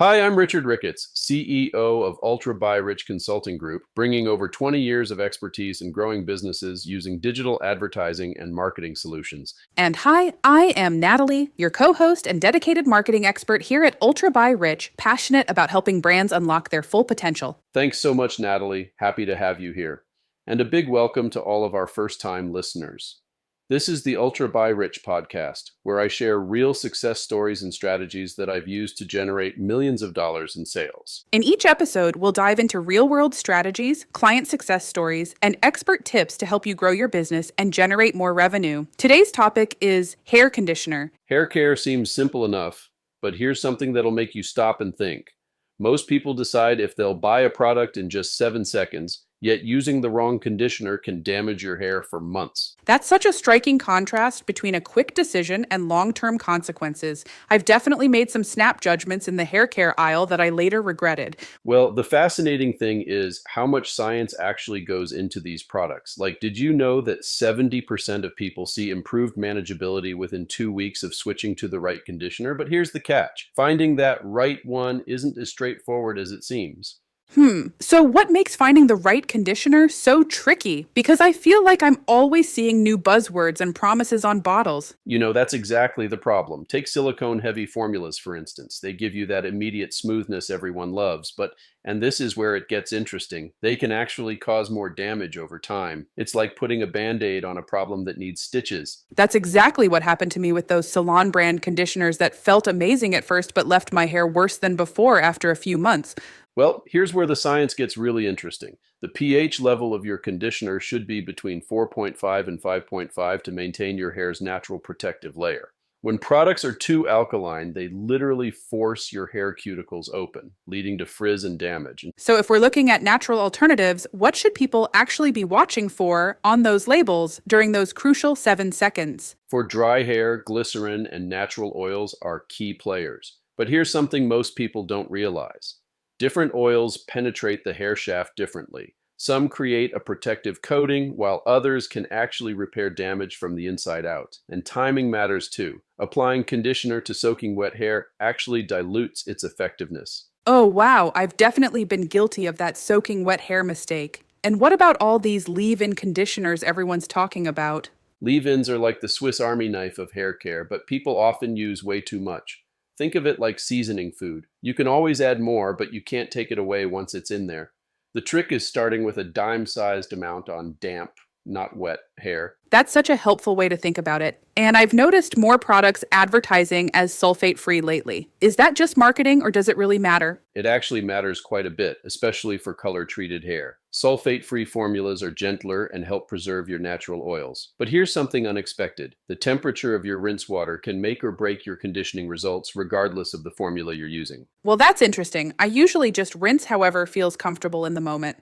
Hi, I'm Richard Ricketts, CEO of Ultra Buy Rich Consulting Group, bringing over 20 years of expertise in growing businesses using digital advertising and marketing solutions. And hi, I am Natalie, your co host and dedicated marketing expert here at Ultra Buy Rich, passionate about helping brands unlock their full potential. Thanks so much, Natalie. Happy to have you here. And a big welcome to all of our first time listeners. This is the Ultra Buy Rich podcast, where I share real success stories and strategies that I've used to generate millions of dollars in sales. In each episode, we'll dive into real world strategies, client success stories, and expert tips to help you grow your business and generate more revenue. Today's topic is hair conditioner. Hair care seems simple enough, but here's something that'll make you stop and think. Most people decide if they'll buy a product in just 7 seconds, yet using the wrong conditioner can damage your hair for months. That's such a striking contrast between a quick decision and long term consequences. I've definitely made some snap judgments in the hair care aisle that I later regretted. Well, the fascinating thing is how much science actually goes into these products. Like, did you know that 70% of people see improved manageability within 2 weeks of switching to the right conditioner? But here's the catch. Finding that right one isn't as straightforward as it seems. So what makes finding the right conditioner so tricky? Because I feel like I'm always seeing new buzzwords and promises on bottles. That's exactly the problem. Take silicone-heavy formulas, for instance. They give you that immediate smoothness everyone loves, and this is where it gets interesting, they can actually cause more damage over time. It's like putting a Band-Aid on a problem that needs stitches. That's exactly what happened to me with those salon brand conditioners that felt amazing at first but left my hair worse than before after a few months. Well, here's where the science gets really interesting. The pH level of your conditioner should be between 4.5 and 5.5 to maintain your hair's natural protective layer. When products are too alkaline, they literally force your hair cuticles open, leading to frizz and damage. So if we're looking at natural alternatives, what should people actually be watching for on those labels during those crucial 7 seconds? For dry hair, glycerin and natural oils are key players. But here's something most people don't realize. Different oils penetrate the hair shaft differently. Some create a protective coating, while others can actually repair damage from the inside out. And timing matters too. Applying conditioner to soaking wet hair actually dilutes its effectiveness. Oh, wow, I've definitely been guilty of that soaking wet hair mistake. And what about all these leave-in conditioners everyone's talking about? Leave-ins are like the Swiss Army knife of hair care, but people often use way too much. Think of it like seasoning food. You can always add more, but you can't take it away once it's in there. The trick is starting with a dime-sized amount on damp, not wet hair. That's such a helpful way to think about it. And I've noticed more products advertising as sulfate-free lately. Is that just marketing or does it really matter? It actually matters quite a bit, especially for color-treated hair. Sulfate-free formulas are gentler and help preserve your natural oils. But here's something unexpected. The temperature of your rinse water can make or break your conditioning results regardless of the formula you're using. Well, that's interesting. I usually just rinse however feels comfortable in the moment.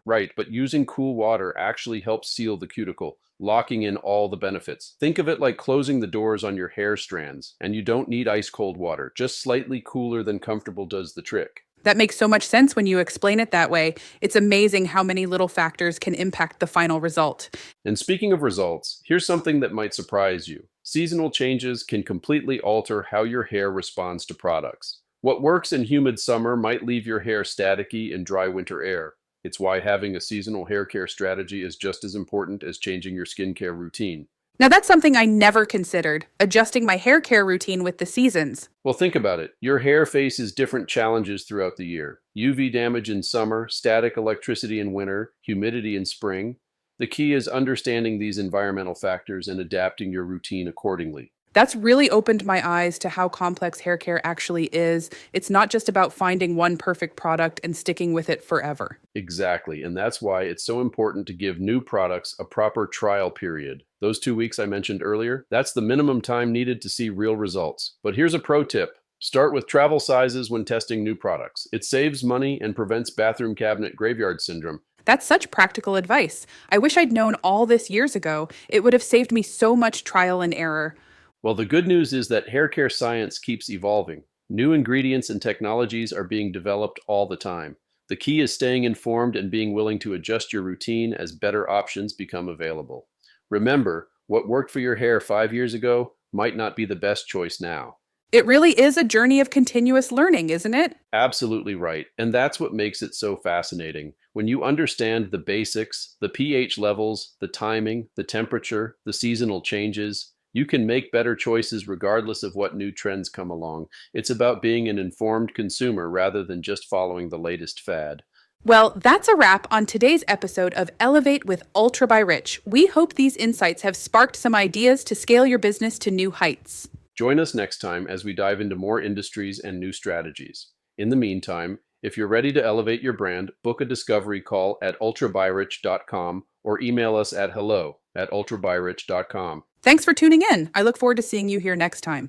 Right, but using cool water actually helps seal the cuticle, locking in all the benefits. Think of it like closing the doors on your hair strands, and you don't need ice cold water. Just slightly cooler than comfortable does the trick. That makes so much sense when you explain it that way. It's amazing how many little factors can impact the final result. And speaking of results, here's something that might surprise you. Seasonal changes can completely alter how your hair responds to products. What works in humid summer might leave your hair staticky in dry winter air. It's why having a seasonal hair care strategy is just as important as changing your skincare routine. Now, that's something I never considered, adjusting my hair care routine with the seasons. Well, think about it. Your hair faces different challenges throughout the year. UV damage in summer, static electricity in winter, humidity in spring. The key is understanding these environmental factors and adapting your routine accordingly. That's really opened my eyes to how complex hair care actually is. It's not just about finding one perfect product and sticking with it forever. Exactly, and that's why it's so important to give new products a proper trial period. Those 2 weeks I mentioned earlier, that's the minimum time needed to see real results. But here's a pro tip. Start with travel sizes when testing new products. It saves money and prevents bathroom cabinet graveyard syndrome. That's such practical advice. I wish I'd known all this years ago. It would have saved me so much trial and error. Well, the good news is that hair care science keeps evolving. New ingredients and technologies are being developed all the time. The key is staying informed and being willing to adjust your routine as better options become available. Remember, what worked for your hair 5 years ago might not be the best choice now. It really is a journey of continuous learning, isn't it? Absolutely right. And that's what makes it so fascinating. When you understand the basics, the pH levels, the timing, the temperature, the seasonal changes, you can make better choices regardless of what new trends come along. It's about being an informed consumer rather than just following the latest fad. Well, that's a wrap on today's episode of Elevate with Ultra by Rich. We hope these insights have sparked some ideas to scale your business to new heights. Join us next time as we dive into more industries and new strategies. In the meantime, if you're ready to elevate your brand, book a discovery call at ultrabyrich.com or email us at hello@ultrabyrich.com. Thanks for tuning in. I look forward to seeing you here next time.